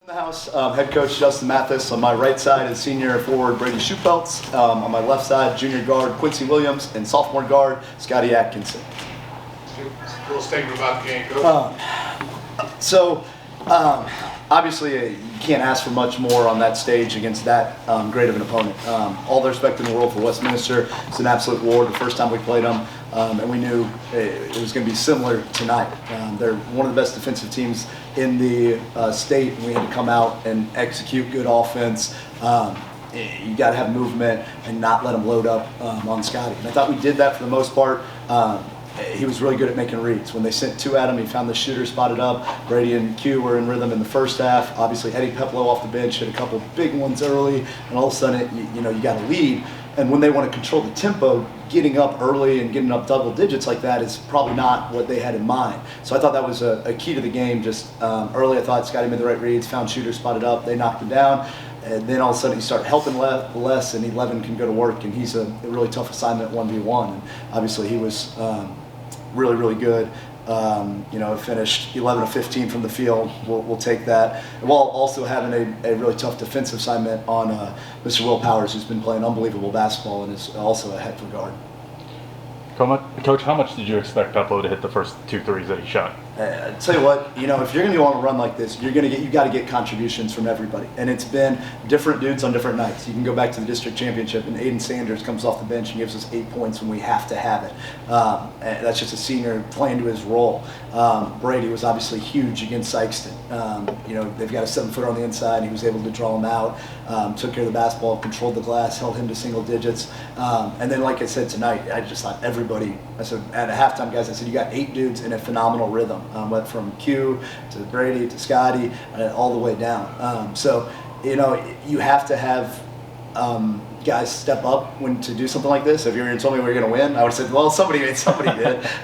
The house, head coach Justin Mathis. On my right side is senior forward Brady Schupeltz. On my left side, junior guard Quincy Williams, and sophomore guard Scotty Atkinson. Cool statement about the game, Coach. Obviously, you can't ask for much more on that stage against that great of an opponent. All the respect in the world for Westminster. It's an absolute war. The first time we played them, and we knew it was going to be similar tonight. They're one of the best defensive teams in the state, and we had to come out and execute good offense. You got to have movement and not let them load up on Scotty. And I thought we did that for the most part. He was really good at making reads. When they sent two at him, he found the shooter spotted up. Brady and Q were in rhythm in the first half. Obviously, Eddie Peplow off the bench hit a couple big ones early, and all of a sudden, you got a lead. And when they want to control the tempo, getting up early and getting up double digits like that is probably not what they had in mind. So I thought that was a key to the game. Just early, I thought Scotty made the right reads, found shooter spotted up, they knocked him down. And then all of a sudden, you start helping less, and 11 can go to work, and he's a really tough assignment 1v1. And obviously, he was really, really good. Finished 11 of 15 from the field. We'll take that. While also having a really tough defensive assignment on Mr. Will Powers, who's been playing unbelievable basketball and is also a heck of a guard. Coach, how much did you expect Peplow to hit the first 2 threes that he shot? I tell you what, if you're going to go on a run like this, you got to get contributions from everybody, and it's been different dudes on different nights. You can go back to the district championship, and Aiden Sanders comes off the bench and gives us 8 points when we have to have it. And that's just a senior playing to his role. Brady was obviously huge against Sykeston. They've got a 7-footer on the inside, and he was able to draw him out, took care of the basketball, controlled the glass, held him to single digits. And then, like I said tonight, I just thought everybody. I said at halftime, guys, I said you got 8 dudes in a phenomenal rhythm. Went from Q to Brady to Scotty, all the way down. You have to have guys step up to do something like this. If you were told me we were going to win, I would have said, well, somebody did.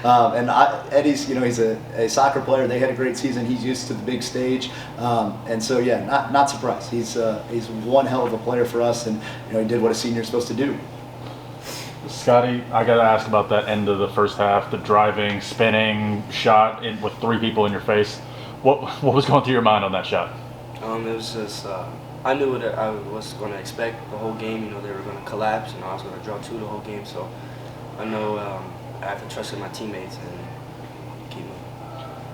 Eddie's, he's a soccer player. They had a great season. He's used to the big stage. Not surprised. He's one hell of a player for us, and he did what a senior is supposed to do. Scotty, I got to ask about that end of the first half, the driving, spinning shot with 3 people in your face. What was going through your mind on that shot? It was just, I knew what I was going to expect the whole game. They were going to collapse, I was going to draw 2 the whole game. So I know I have to trust in my teammates and keep moving.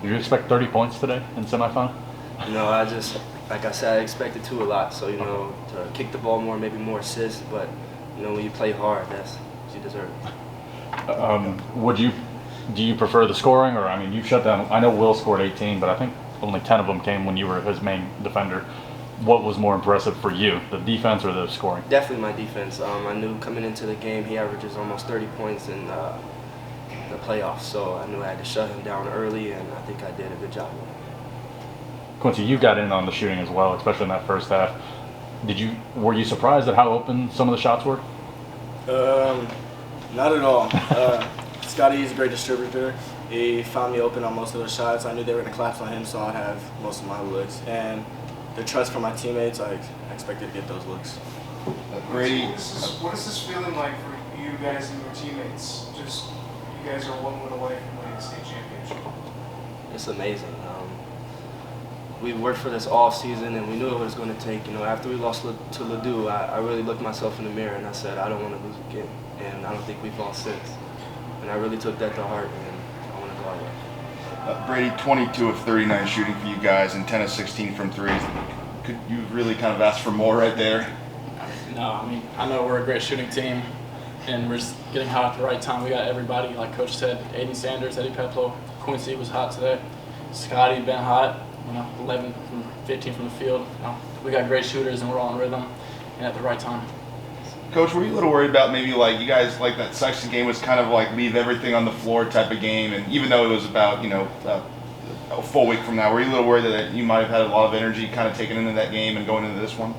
Do you expect 30 points today in semifinal? No, like I said, I expected 2 a lot. So, to kick the ball more, maybe more assists. But, when you play hard, that's you deserve it. Do you prefer the scoring, or you shut down? I know Will scored 18, but I think only 10 of them came when you were his main defender. What was more impressive for you, the defense or the scoring? Definitely my defense. I knew coming into the game he averages almost 30 points in the playoffs, so I knew I had to shut him down early, and I think I did a good job with it. Quincy, you got in on the shooting as well, especially in that first half. Were you surprised at how open some of the shots were? Not at all. Scotty is a great distributor. He found me open on most of those shots. I knew they were going to collapse on him, so I'd have most of my looks. And the trust from my teammates, I expected to get those looks. Brady, what is this feeling like for you guys and your teammates? Just you guys are 1 win away from winning the state championship. It's amazing. We worked for this all season, and we knew what it was going to take. After we lost to Ladue, I really looked myself in the mirror and I said, I don't want to lose again. And I don't think we've lost since. And I really took that to heart, and I want to go all the way. Brady, 22 of 39 shooting for you guys and 10 of 16 from threes. Could you really kind of ask for more right there? No, I know we're a great shooting team, and we're just getting hot at the right time. We got everybody, like Coach said, Aiden Sanders, Eddie Peplow, Quincy was hot today. Scotty been hot, 11 from 15 from the field. We got great shooters, and we're all in rhythm and at the right time. Coach, were you a little worried about maybe you guys that Sexton game was kind of leave everything on the floor type of game, and even though it was about a full week from now, were you a little worried that you might have had a lot of energy kind of taken into that game and going into this one?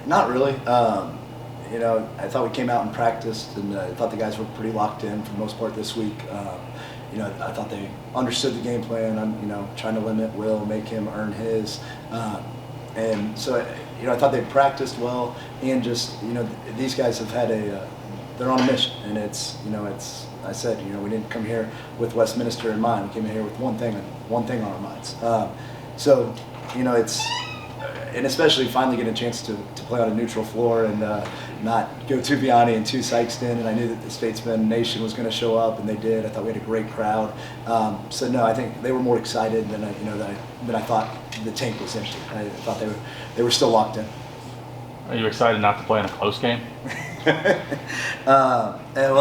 Not really. I thought we came out and practiced, and I thought the guys were pretty locked in for the most part this week. I thought they understood the game plan. I'm, trying to limit Will, make him earn his. And so, I thought they practiced well, and just, these guys have had they're on a mission, and I said, we didn't come here with Westminster in mind. We came here with one thing on our minds. and especially finally getting a chance to play on a neutral floor and not go to Vianney and to Sykeston. And I knew that the Statesman Nation was going to show up, and they did. I thought we had a great crowd. So no, I think they were more excited than I thought the tank was empty. I thought they were still locked in. Are you excited not to play in a close game? And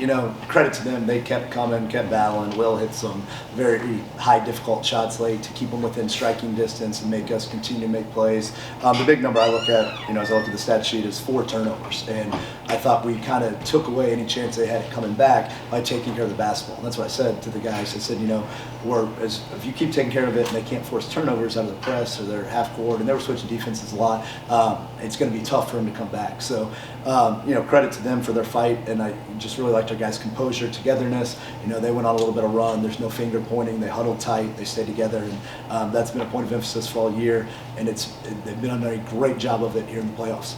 well, credit to them. They kept coming, kept battling. Will hit some very high difficult shots late to keep them within striking distance and make us continue to make plays. The big number I look at, as I look at the stat sheet, is 4 turnovers. And I thought we kind of took away any chance they had coming back by taking care of the basketball. And that's what I said to the guys. I said, if you keep taking care of it and they can't force turnovers out of the press or their half court, and they were switching defenses a lot, it's going to be tough for them to come back. So, credit to them for their fight, and I just really liked our guys' composure, togetherness. They went on a little bit of run. There's no finger pointing. They huddled tight. They stayed together, and that's been a point of emphasis for all year. And they've been doing a great job of it here in the playoffs.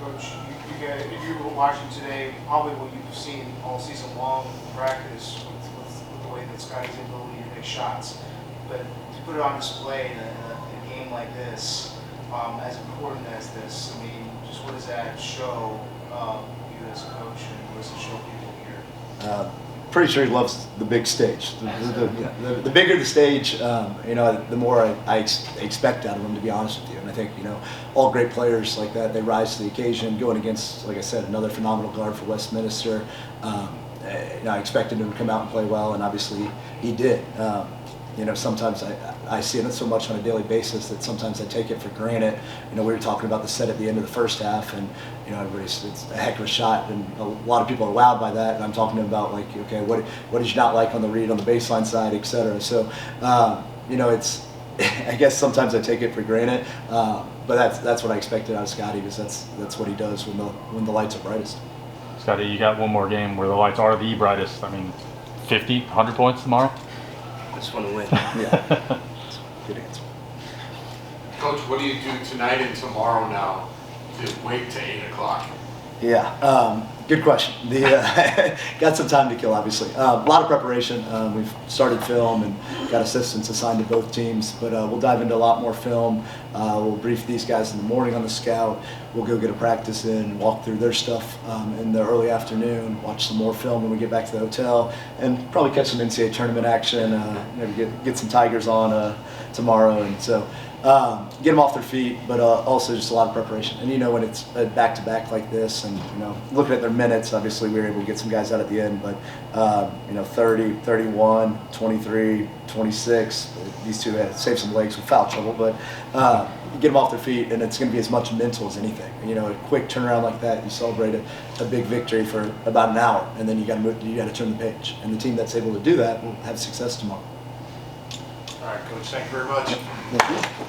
Coach, you guys, if you were watching today, probably what you've seen all season long in practice with the way that Scotty's ability to make shots, but to put it on display in a game like this, as important as this, I mean, just what does that show you as a coach, and what does it show people here? Pretty sure he loves the big stage. The bigger the stage, the more I expect out of him, to be honest with you. And I think, all great players like that, they rise to the occasion, going against, like I said, another phenomenal guard for Westminster. I expected him to come out and play well, and obviously he did. Sometimes I see it so much on a daily basis that sometimes I take it for granted. We were talking about the set at the end of the first half, and it's a heck of a shot, and a lot of people are wowed by that. And I'm talking about okay, what did you not like on the read on the baseline side, et cetera. So, it's I guess sometimes I take it for granted, but that's what I expected out of Scotty, because that's what he does when the lights are brightest. Scotty, you got one more game where the lights are the brightest. I mean, 50, 100 points tomorrow? I just want to win. Yeah. Good answer. Coach, what do you do tonight and tomorrow now to wait to 8 o'clock? Yeah, good question. Got some time to kill, obviously. A lot of preparation. We've started film and got assistants assigned to both teams, but we'll dive into a lot more film. We'll brief these guys in the morning on the scout. We'll go get a practice in, walk through their stuff in the early afternoon, watch some more film when we get back to the hotel, and probably catch some NCAA tournament action, maybe get some Tigers on tomorrow. And so get them off their feet, but also just a lot of preparation. And when it's a back-to-back like this, and looking at their minutes, obviously we were able to get some guys out at the end, but 30, 31, 23, 26, these two had saved some legs with foul trouble, but get them off their feet, and it's going to be as much mental as anything. A quick turnaround like that, you celebrate a big victory for about an hour, and then you got to turn the page. And the team that's able to do that will have success tomorrow. All right, Coach, thank you very much. Thank you.